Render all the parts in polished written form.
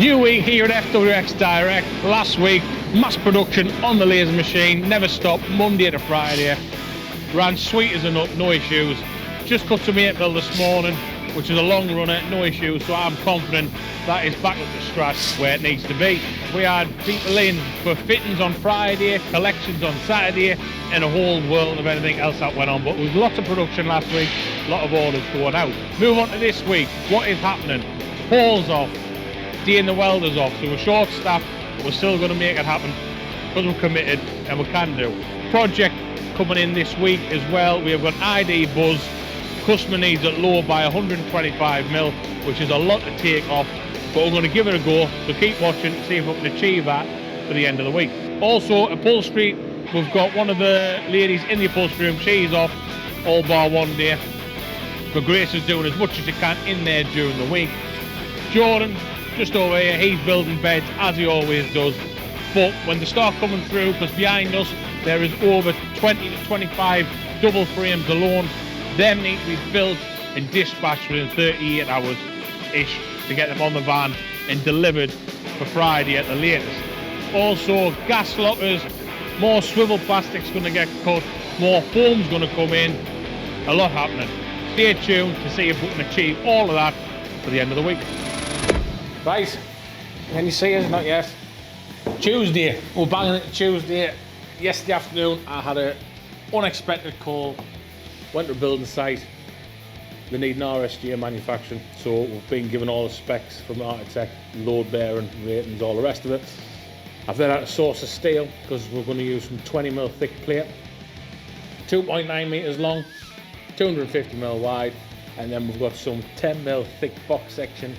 New week here at FWX Direct. Last week, mass production on the laser machine, never stopped, Monday to Friday. Ran sweet as a nut, no issues. Just cut some April this morning, which is a long runner, no issues, so I'm confident that is back up to scratch where it needs to be. We had people in for fittings on Friday, collections on Saturday, and a whole world of anything else that went on. But there was lots of production last week, a lot of orders going out. Move on to this week. What is happening? Paul's off, Dean the welder's off, so we're short staffed, but we're still going to make it happen because we're committed and we can do. Project coming in this week as well. We have got ID Buzz. Customer needs it low by 125mm, which is a lot to take off, but we're going to give it a go, so keep watching and see if we can achieve that for the end of the week. Also, upholstery, we've got one of the ladies in the upholstery room, she's off all bar one day, but Grace is doing as much as she can in there during the week. Jordan, just over here, he's building beds as he always does, but when they start coming through, because behind us there is over 20 to 25 double frames alone, them need to be built and dispatched within 38 hours-ish to get them on the van and delivered for Friday at the latest. Also, gas lockers, more swivel plastic's going to get cut, more foam's going to come in, a lot happening. Stay tuned to see if we can achieve all of that for the end of the week. Right, can you see us? Not yet. Tuesday, we're banging it Tuesday. Yesterday afternoon I had an unexpected call. Went to a building site, they need an RSG manufacturing, so we've been given all the specs from the architect, load bearing, ratings, all the rest of it. I've then had to source a steel because we're going to use some 20mm thick plate, 2.9 metres long, 250mm wide, and then we've got some 10mm thick box section,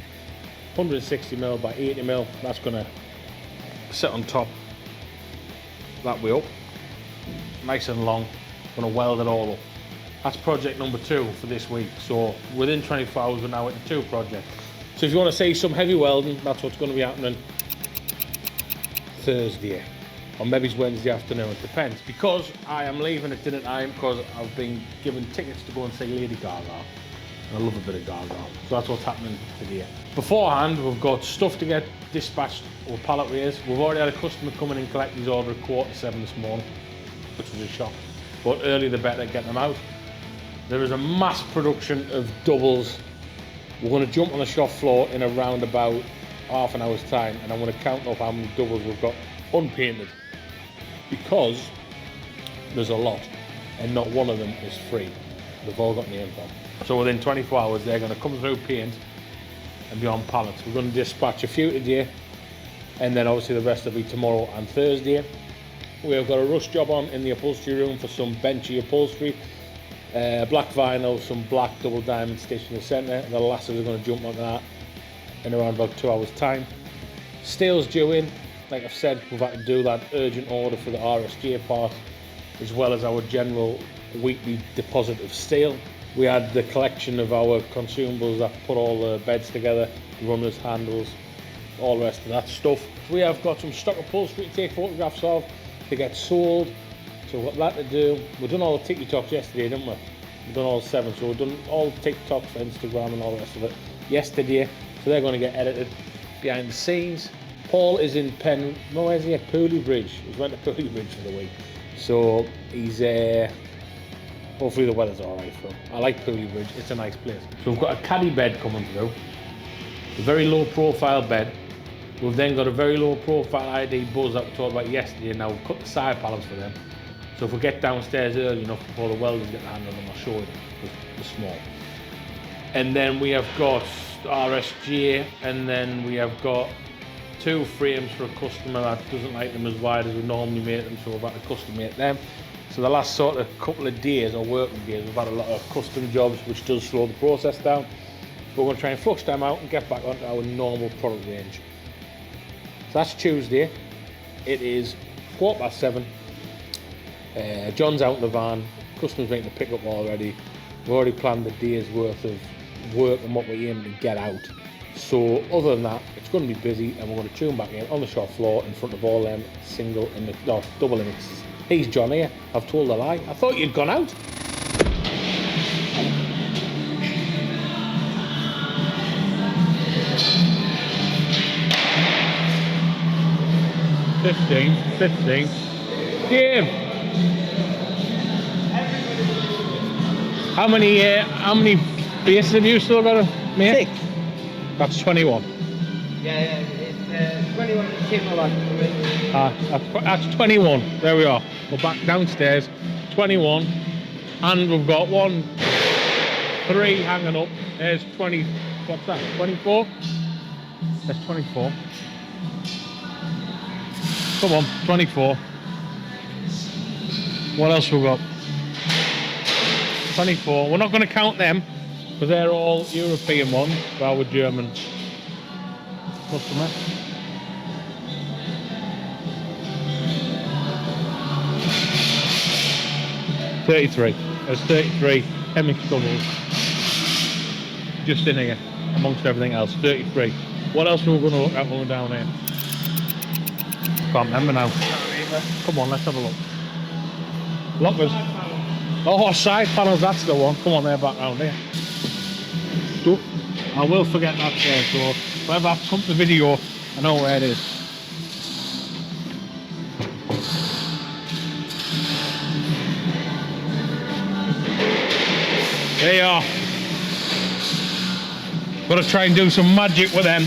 160mm by 80mm, that's going to sit on top that way up, nice and long, going to weld it all up. That's project number 2 for this week. So within 24 hours we're now at the 2 project. So if you want to see some heavy welding, that's what's going to be happening Thursday. Or maybe it's Wednesday afternoon, it depends. Because I am leaving at dinner time because I've been given tickets to go and see Lady Gaga. And I love a bit of Gaga. So that's what's happening today. Beforehand, we've got stuff to get dispatched with pallet rails. We've already had a customer come in and collect his order at 7:15 this morning, which was a shock. But earlier the better, get them out. There is a mass production of doubles. We're going to jump on the shop floor in around about half an hour's time, and I'm going to count up how many doubles we've got unpainted, because there's a lot and not one of them is free. They've all got names on. So within 24 hours they're going to come through paint and be on pallets. We're going to dispatch a few today, and then obviously the rest will be tomorrow and Thursday. We've got a rush job on in the upholstery room for some benchy upholstery. Black vinyl, some black double diamond stitched in the centre. The lasses are going to jump on that in around about 2 hours time. Steel's due in. Like I've said, we've had to do that urgent order for the RSJ part, as well as our general weekly deposit of steel. We had the collection of our consumables that put all the beds together, runners, handles, all the rest of that stuff. We have got some stock upholstery to take photographs of to get sold. So we've got that to do. We've done all the TikToks yesterday, didn't we? We've done all 7, so we've done all the TikToks for Instagram and all the rest of it yesterday. So they're going to get edited behind the scenes. Paul is in where's he at? Pooley Bridge. He's went to Pooley Bridge for the week. So he's hopefully the weather's alright for him. I like Pooley Bridge, it's a nice place. So we've got a caddy bed coming through. A very low profile bed. We've then got a very low profile ID Buzz that we talked about yesterday, and now we've cut the side pallets for them. So if we get downstairs early enough before the welders get their hand on them, I'll show you the small. And then we have got RSJ, and then we have got 2 frames for a customer that doesn't like them as wide as we normally make them, so we've had to custom make them. So the last sort of couple of days or working days, we've had a lot of custom jobs, which does slow the process down. But we're going to try and flush them out and get back onto our normal product range. So that's Tuesday. It is 7:15. John's out in the van, customers making the pickup already. We've already planned the day's worth of work and what we're aiming to get out. So other than that, it's going to be busy, and we're going to tune back in on the shop floor in front of all them double images. He's John here. I've told a lie. I thought you'd gone out. 15, 15. Dave, how many bases have you still got to make? 6. That's 21. Yeah, it's 21 came along. That's 21. There we are. We're back downstairs. 21. And we've got 1, 3 hanging up. There's 20. What's that? 24? There's 24. Come on, 24. What else we got? 24. We're not going to count them because they're all European ones. Our German customer. 33. There's 33 chemical doubles just in here amongst everything else. 33. What else are we going to look at when we're down here? Can't remember now. Come on, let's have a look. Lockers. Oh, side panels, that's the one. Come on, they're back round here. I will forget that there, so whenever I come to the video, I know where it is. There you are. Got to try and do some magic with them.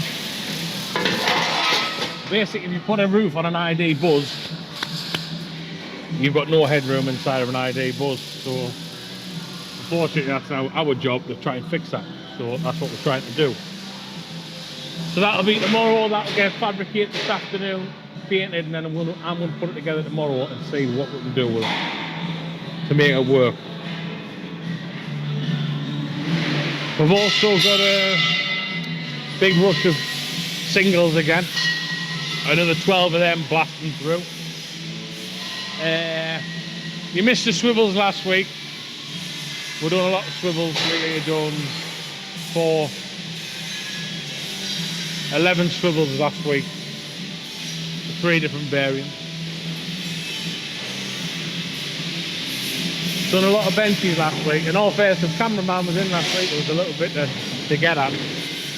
Basically, if you put a roof on an ID bus, you've got no headroom inside of an ID bus. So, unfortunately, that's our job to try and fix that. So that's what we're trying to do. So that'll be tomorrow. That'll get fabricated this afternoon, painted, and then I'm going to put it together tomorrow and see what we can do with it to make it work. We've also got a big rush of singles again. Another 12 of them blasting through. You missed the swivels last week. We're doing a lot of swivels. We're doing 11 swivels last week. 3 different variants. Done a lot of benches last week. In all fairness, the cameraman was in last week. There was a little bit to get at.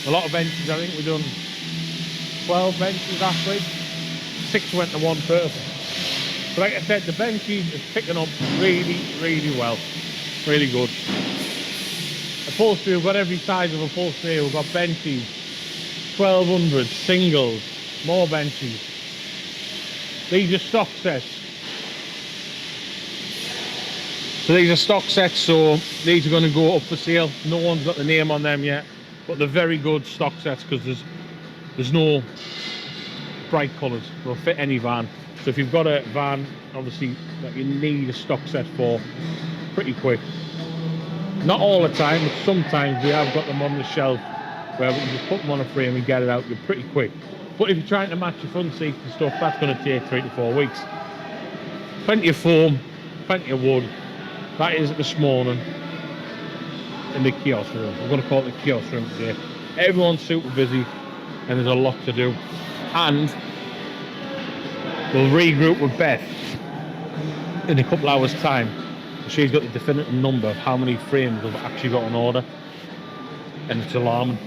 A lot of benches. I think we've done 12 benches last week. 6 went to one person. But like I said, the benches is picking up really, really well. Really good. Upholstery, we've got every size of upholstery here. We've got benches, 1200, singles, more benches. These are stock sets. So these are stock sets, so these are going to go up for sale. No one's got the name on them yet, but they're very good stock sets because there's no bright colours. They'll fit any van. So if you've got a van, obviously, that you need a stock set for, pretty quick. Not all the time, but sometimes we have got them on the shelf where we can just put them on a frame and get it out. You're pretty quick. But if you're trying to match your front seats and stuff, that's going to take 3 to 4 weeks. Plenty of foam, plenty of wood. That is this morning in the kiosk room. I'm going to call it the kiosk room today. Everyone's super busy and there's a lot to do. And we'll regroup with Beth in a couple hours time. She's got the definitive number of how many frames we've actually got on order. And it's alarming.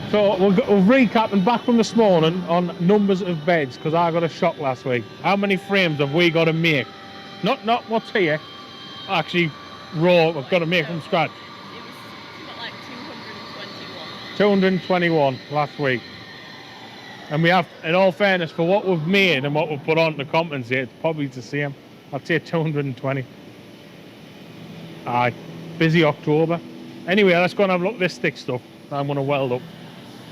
So we're recapping back from this morning on numbers of beds because I got a shock last week. How many frames have we got to make? Not what's here. Actually, raw. We've got to make from scratch. It was like 221. 221 last week. And we have, in all fairness, for what we've made and what we've put on to compensate, it's probably the same. I'd say 220. Aye. Busy October. Anyway, let's go and have a look at this thick stuff I'm going to weld up.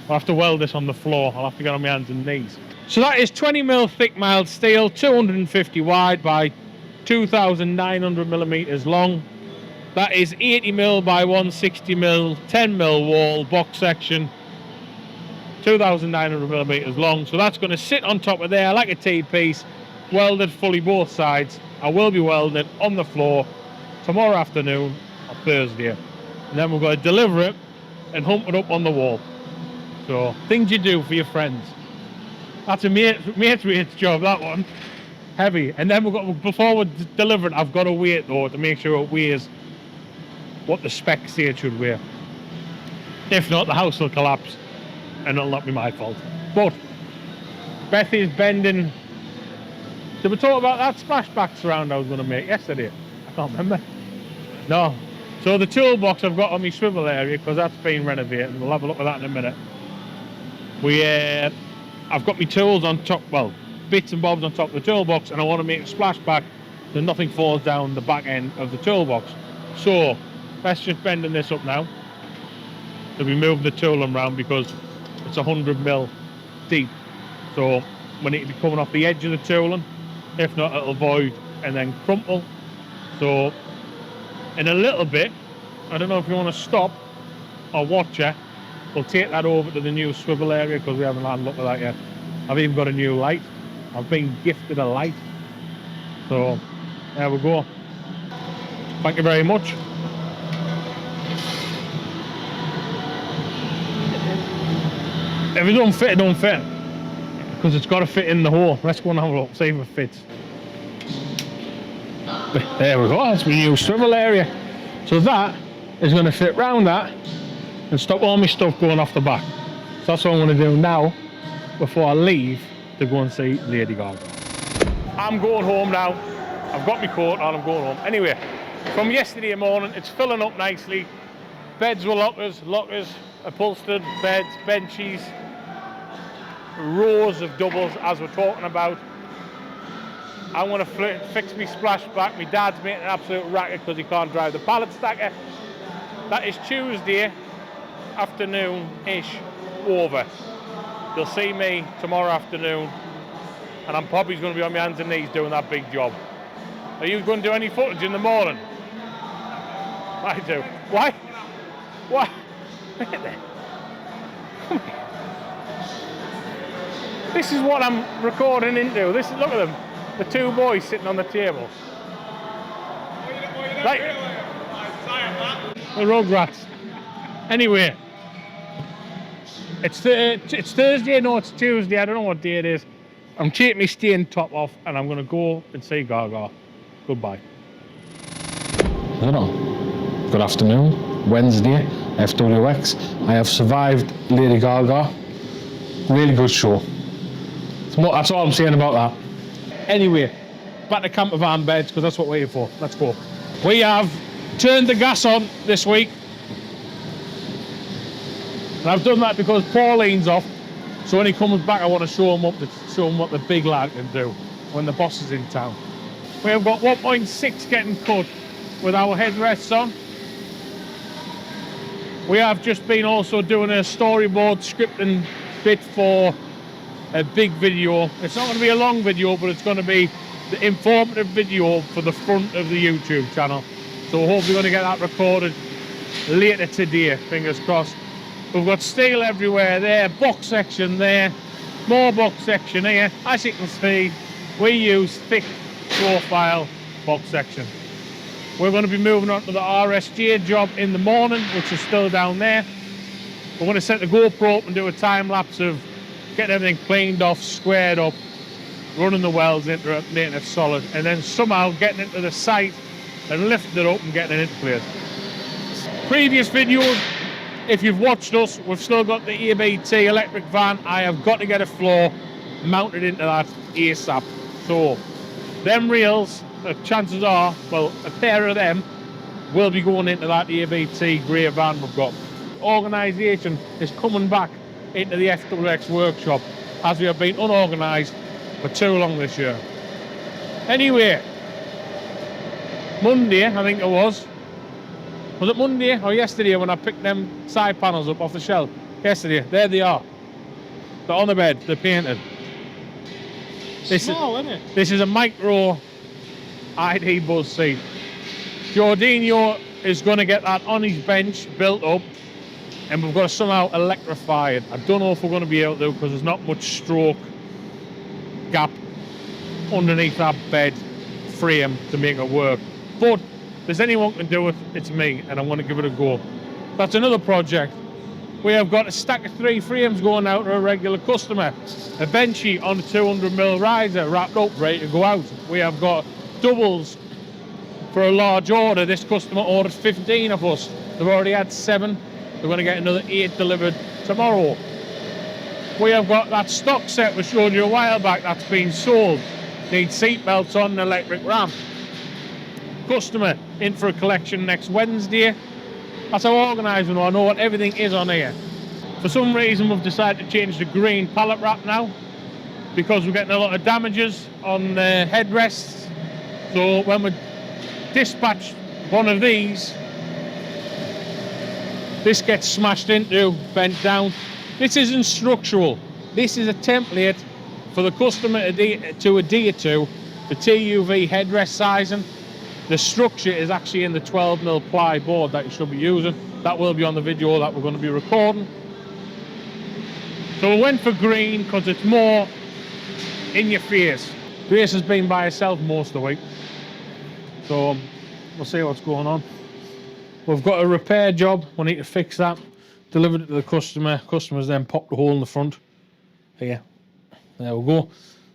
I'll have to weld this on the floor. I'll have to get on my hands and knees. So that is 20mm thick mild steel, 250 wide by 2,900mm long. That is 80mm by 160mm, 10mm wall, box section, 2,900mm long. So that's going to sit on top of there like a T-piece, welded fully both sides. I will be welded on the floor tomorrow afternoon or Thursday. And then we're going to deliver it and hump it up on the wall. So, things you do for your friends. That's a mate's job, that one. Heavy. And then before we deliver it, I've got to weigh it though to make sure it weighs what the specs say it should weigh. If not, the house will collapse and it'll not be my fault. But Bethy's bending. Did we talk about that splashback surround I was going to make yesterday? I can't remember. No. So the toolbox I've got on my swivel area, because that's been renovated, and we'll have a look at that in a minute. I've got my tools on top, well, bits and bobs on top of the toolbox, and I want to make a splashback so nothing falls down the back end of the toolbox. So let's just bending this up now. So we move the tooling around because it's 100mm deep. So we need to be coming off the edge of the tooling. If not, it'll void and then crumple. So in a little bit, I don't know if you want to stop or watch it, we'll take that over to the new swivel area because we haven't had a look at that yet. I've even got a new light. I've been gifted a light. So there we go. Thank you very much. If it don't fit, it don't fit. Because it's got to fit in the hole. Let's go and have a look, see if it fits. There we go, that's my new swivel area. So that is going to fit round that and stop all my stuff going off the back. So that's what I'm going to do now before I leave to go and see Lady Gaga. I'm going home now. I've got my coat on, I'm going home. Anyway, from yesterday morning, it's filling up nicely. Beds were lockers, upholstered beds, benches, rows of doubles as we're talking about. I want to fix my splashback. My dad's making an absolute racket because he can't drive the pallet stacker. That is Tuesday afternoon-ish over. You'll see me tomorrow afternoon, and I'm probably going to be on my hands and knees doing that big job. Are you going to do any footage in the morning? I do. Why? Why? Look at that. This is what I'm recording into. Look at them. The two boys sitting on the table. Like, the Rugrats. Anyway, it's Thursday, no, it's Tuesday. I don't know what day it is. I'm taking my stain top off and I'm going to go and see Gaga. Goodbye. I don't know. Good afternoon. Wednesday, FWX. I have survived Lady Gaga. Really good show. That's all I'm saying about that. Anyway, back to camper van beds because that's what we're here for. Let's go. We have turned the gas on this week. And I've done that because Pauline's off. So when he comes back, I want to show him what the big lad can do when the boss is in town. We have got 1.6 getting cut with our headrests on. We have just been also doing a storyboard scripting bit for a big video. It's not going to be a long video, but it's going to be the informative video for the front of the YouTube channel. So hopefully going to get that recorded later today, fingers crossed. We've got steel everywhere there, box section there, more box section here. As you can see, we use thick profile box section. We're going to be moving on to the RSJ job in the morning, which is still down there. We're going to set the GoPro up and do a time lapse of getting everything cleaned off, squared up, running the welds into it, making it solid, and then somehow getting into the site and lifting it up and getting it into place. Previous videos, if you've watched us, we've still got the ABT electric van. I have got to get a floor mounted into that ASAP. So them rails, the chances are, well, a pair of them will be going into that ABT grey van we've got. Organisation is coming back into the FWX workshop as we have been unorganised for too long this year. Anyway, Monday, I think it was it Monday or yesterday when I picked them side panels up off the shelf? Yesterday, there they are. They're on the bed, they're painted. Small, isn't it? This is a micro ID buzz seat. Jorginho is going to get that on his bench built up, and we've got to somehow electrify it. I don't know if we're going to be able to because there's not much stroke gap underneath that bed frame to make it work. But if there's anyone who can do it, it's me, and I want to give it a go. That's another project. We have got a stack of 3 frames going out to a regular customer. A benchy on a 200mm riser wrapped up, ready to go out. We have got doubles for a large order. This customer ordered 15 of us. They've already had 7. They're going to get another 8 delivered tomorrow. we have got that stock set we showed you a while back that's been sold. Needs seat belts on an electric ram. Customer in for a collection next Wednesday. That's how organised we know. I know what everything is on here. For some reason we've decided to change the green pallet wrap now because we're getting a lot of damages on the headrests. So when we dispatch one of these, this gets smashed into, bent down. This isn't structural. This is a template for the customer to adhere to the TUV headrest sizing. The structure is actually in the 12mm ply board that you should be using. That will be on the video that we're going to be recording. So we went for green because it's more in your face. Grace has been by herself most of the week. So we'll see what's going on. We've got a repair job. We need to fix that. Delivered it to the customer. Customers then popped a hole in the front. Here. There we go.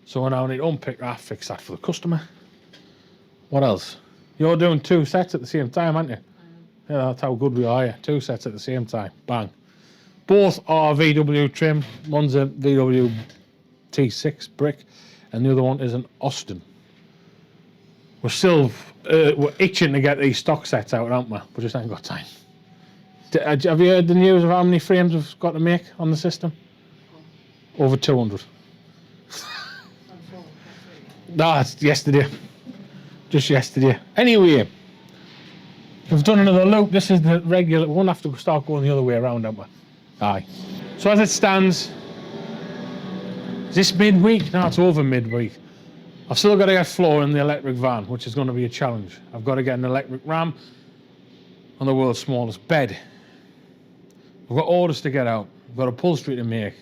So we now need to unpick that, fix that for the customer. What else? You're doing 2 sets at the same time, aren't you? Yeah, that's how good we are, yeah. 2 sets at the same time. Bang. Both are VW trim. One's a VW T6 brick and the other one is an Austin. We're still we're itching to get these stock sets out, aren't we? We just ain't got time. Have you heard the news of how many frames we've got to make on the system? Over 200. No, it's yesterday. Just yesterday. Anyway, we've done another loop. This is the regular. We won't have to start going the other way around, haven't we? Aye. So as it stands, is this midweek? No, it's over midweek. I've still got to get floor in the electric van, which is going to be a challenge. I've got to get an electric ram on the world's smallest bed. We've got orders to get out. We've got upholstery to make.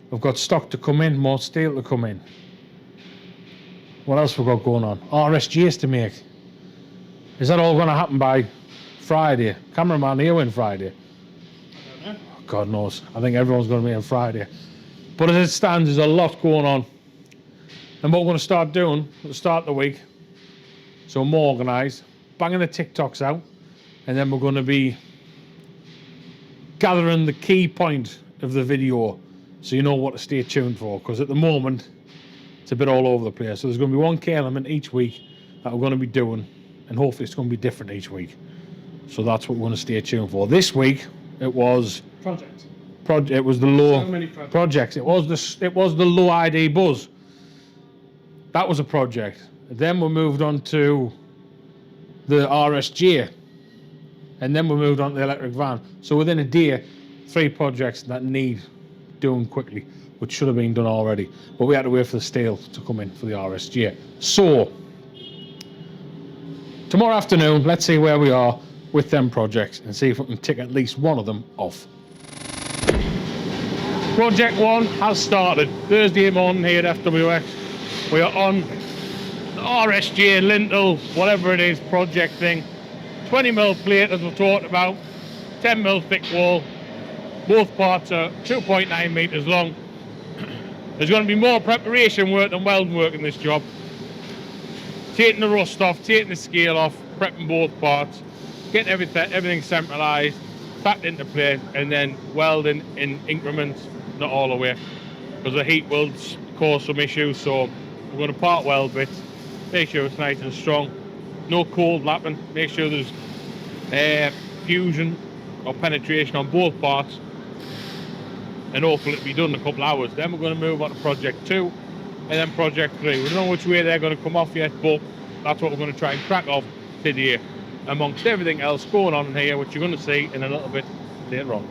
We've got stock to come in, more steel to come in. What else we've got going on? RSGs to make. Is that all going to happen by Friday? Cameraman here on Friday? I don't know. God knows. I think everyone's going to be on Friday. But as it stands, there's a lot going on. And what we're going to start doing at the start of the week, so more organised, banging the TikToks out, and then we're going to be gathering the key point of the video so you know what to stay tuned for, because at the moment it's a bit all over the place. So there's going to be one key element each week that we're going to be doing, and hopefully it's going to be different each week. So that's what we're going to stay tuned for. This week it was it was the low projects. It was the low ID buzz. That was a project. Then we moved on to the RSG, and then we moved on to the electric van. So within a day, 3 projects that need doing quickly, which should have been done already. But we had to wait for the steel to come in for the RSG. So tomorrow afternoon, let's see where we are with them projects and see if we can tick at least one of them off. Project 1 has started. Thursday morning here at FWX. We are on the RSG, lintel, whatever it is, project thing. 20mm plate, as we talked about. 10mm thick wall. Both parts are 2.9 metres long. There's going to be more preparation work than welding work in this job. Taking the rust off, taking the scale off, prepping both parts, getting everything centralised, packed into place, and then welding in increments, not all the way, because the heat will cause some issues. So we're going to part weld bits, make sure it's nice and strong, no cold lapping, make sure there's fusion or penetration on both parts, and hopefully it'll be done in a couple of hours. Then we're going to move on to project 2 and then project 3. We don't know which way they're going to come off yet, but that's what we're going to try and crack off today, amongst everything else going on in here, which you're going to see in a little bit later on.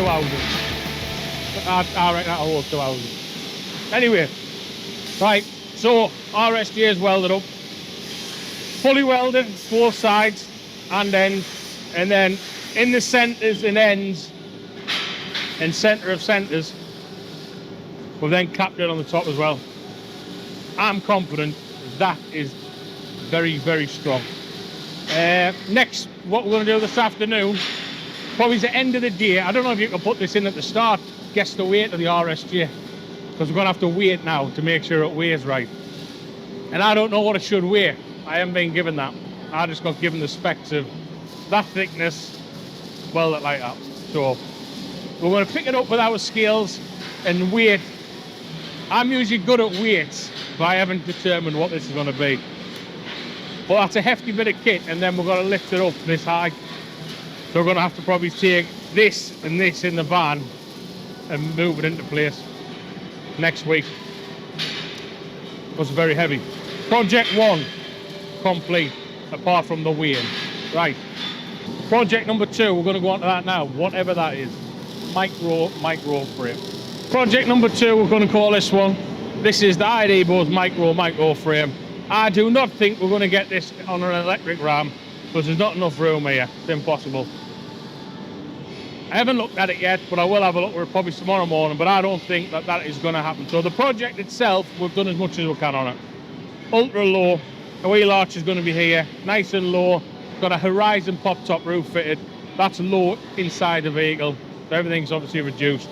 2,000. I reckon that'll hold 2,000. Anyway, right, so RSJ is welded up. Fully welded, both sides and ends. And then in the centres and ends and centre of centres, we've then capped it on the top as well. I'm confident that is very, very strong. Next, what we're going to do this afternoon, probably the end of the day. I don't know if you can put this in at the start, guess the weight of the RSJ, because we're going to have to weigh it now to make sure it weighs right. And I don't know what it should weigh. I haven't been given that. I just got given the specs of that thickness, weld it like that. So we're going to pick it up with our scales and weigh it. I'm usually good at weights, but I haven't determined what this is going to be. But that's a hefty bit of kit, and then we're going to lift it up this high. So we're going to have to probably take this and this in the van and move it into place next week. It was very heavy. Project 1 complete, apart from the weighing. Right. Project number 2, we're going to go on to that now, whatever that is. Micro frame. Project number 2, we're going to call this one. This is the ID Buzz micro frame. I do not think we're going to get this on an electric ram because there's not enough room here. It's impossible. I haven't looked at it yet, but I will have a look at it probably tomorrow morning, but I don't think that that is going to happen. So the project itself, we've done as much as we can on it. Ultra low, the wheel arch is going to be here, nice and low. Got a horizon pop top roof fitted. That's low inside the vehicle, so everything's obviously reduced.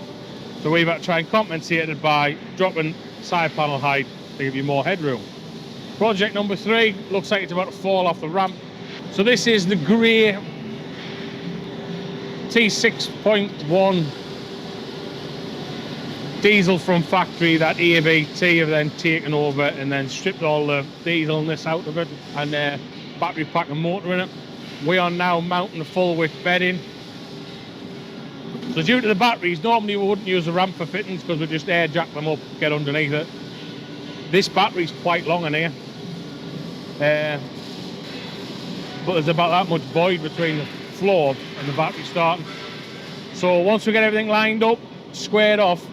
So we've had to try and compensate it by dropping side panel height to give you more headroom. Project number 3 looks like it's about to fall off the ramp. So this is the grey T6.1 diesel from factory that ABT have then taken over and then stripped all the dieselness out of it and battery pack and motor in it. We are now mounting a full width bedding. So due to the batteries, normally we wouldn't use a ramp for fittings because we just air jack them up, get underneath it. This battery's quite long in here. But there's about that much void between the floor and the battery starting. So once we get everything lined up, squared off,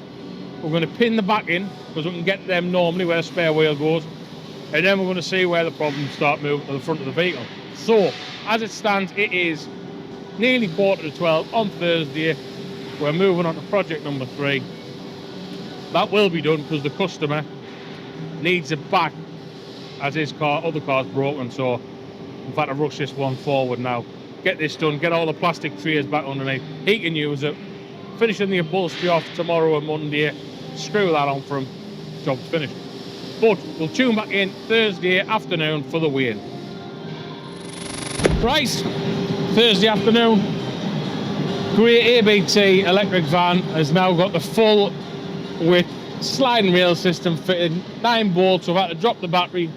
we're going to pin the back in because we can get them normally where the spare wheel goes, and then we're going to see where the problems start moving to the front of the vehicle. So as it stands, it is nearly 11:45 on Thursday. We're moving on to project number 3. That will be done because the customer needs it back as his car, other car's broken, so we've had to rush this one forward now. Get this done, get all the plastic trays back underneath. He can use it. Finishing the upholstery off tomorrow and Monday. Screw that on for him. Job's finished. But we'll tune back in Thursday afternoon for the weigh-in. Right, Thursday afternoon. Grey ABT electric van has now got the full width sliding rail system fitted, 9 bolts. So we've had to drop the battery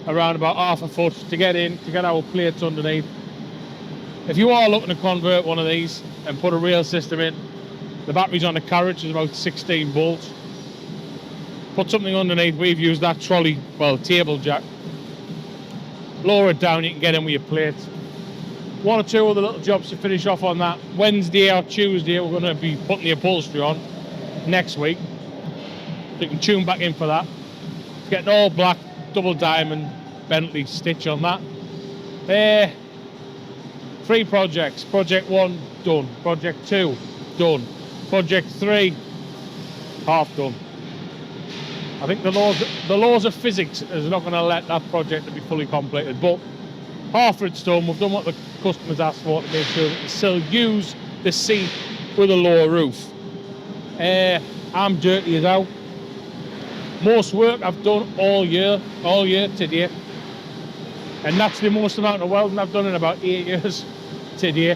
around about half a foot to get in, to get our plates underneath. If you are looking to convert one of these and put a rail system in, the battery's on the carriage, is about 16 bolts. Put something underneath. We've used that trolley, well, table jack. Lower it down, you can get in with your plates. 1 or 2 other little jobs to finish off on that. Wednesday or Tuesday, we're going to be putting the upholstery on next week. So you can tune back in for that. It's getting all black, double diamond Bentley stitch on that. 3 projects. Project 1 done. Project 2 done. Project 3 half done. I think the laws of physics is not going to let that project to be fully completed, but half of it's done. We've done what the customers asked for to make sure that they still use the seat with a lower roof. I'm dirty as hell. Most work I've done all year today, and that's the most amount of welding I've done in about 8 years today.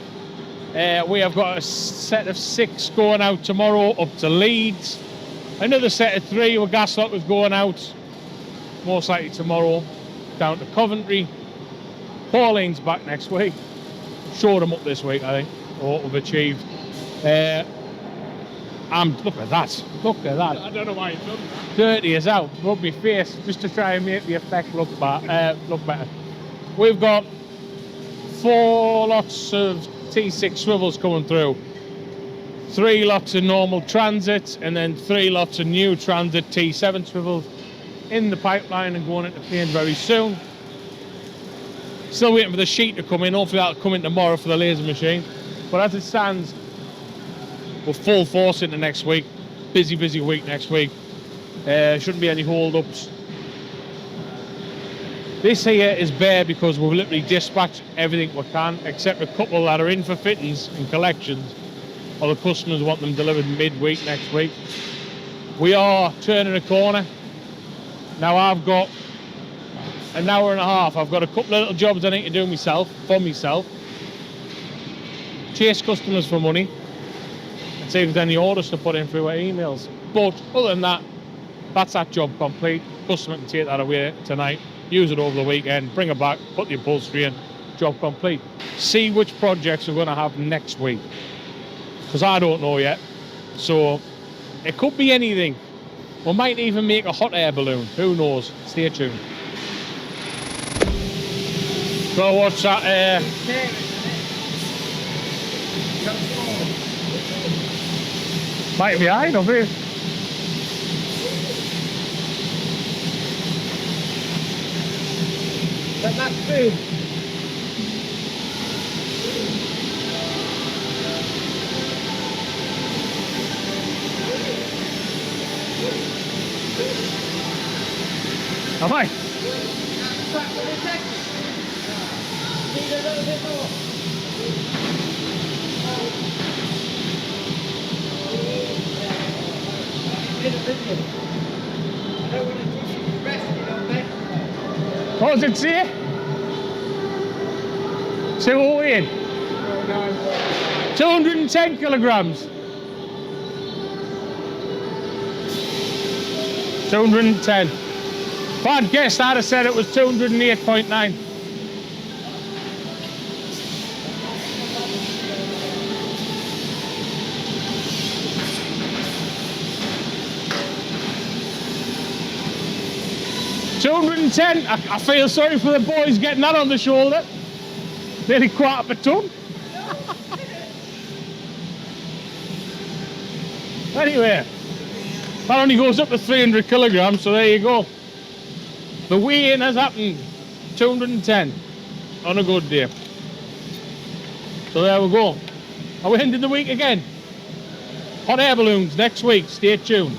We have got a set of 6 going out tomorrow up to Leeds. Another set of 3 with Gaslock is going out most likely tomorrow down to Coventry. Pauline's back next week. Showed them up this week, I think, or what we've achieved. Look at that. Look at that. I don't know why you've done that. Dirty as hell. Rub my face just to try and make the effect look better. We've got 4 lots of T6 swivels coming through. 3 lots of normal transits, and then 3 lots of new transit T7 swivels in the pipeline and going into paint very soon. Still waiting for the sheet to come in. Hopefully that'll come in tomorrow for the laser machine. But as it stands, we're full force into next week. Busy week next week. Shouldn't be any hold-ups. This here is bare because we've literally dispatched everything we can, except a couple that are in for fittings and collections, or the customers want them delivered midweek next week. We are turning a corner. Now I've got an hour and a half. I've got a couple of little jobs I need to do myself, for myself. Chase customers for money. And see if there's any orders to put in through our emails. But other than that, that's that job complete. Customer can take that away tonight, use it over the weekend, bring it back, put the upholstery in, job complete. See which projects we're going to have next week. Because I don't know yet. So it could be anything. We might even make a hot air balloon. Who knows? Stay tuned. So what's that? Might be behind of it. That's food. Am I? Need a little bit more. I don't want to keep you resting on me. What does it say? Say what we're in? 210 kilograms. 210. If I'd guessed, I'd have said it was 208.9. $210. I feel sorry for the boys getting that on the shoulder. Nearly quarter of a ton. Anyway, that only goes up to 300 kilograms, so there you go. The weigh-in has happened. 210 on a good day. So there we go. Are we ending the week again? Hot air balloons next week. Stay tuned.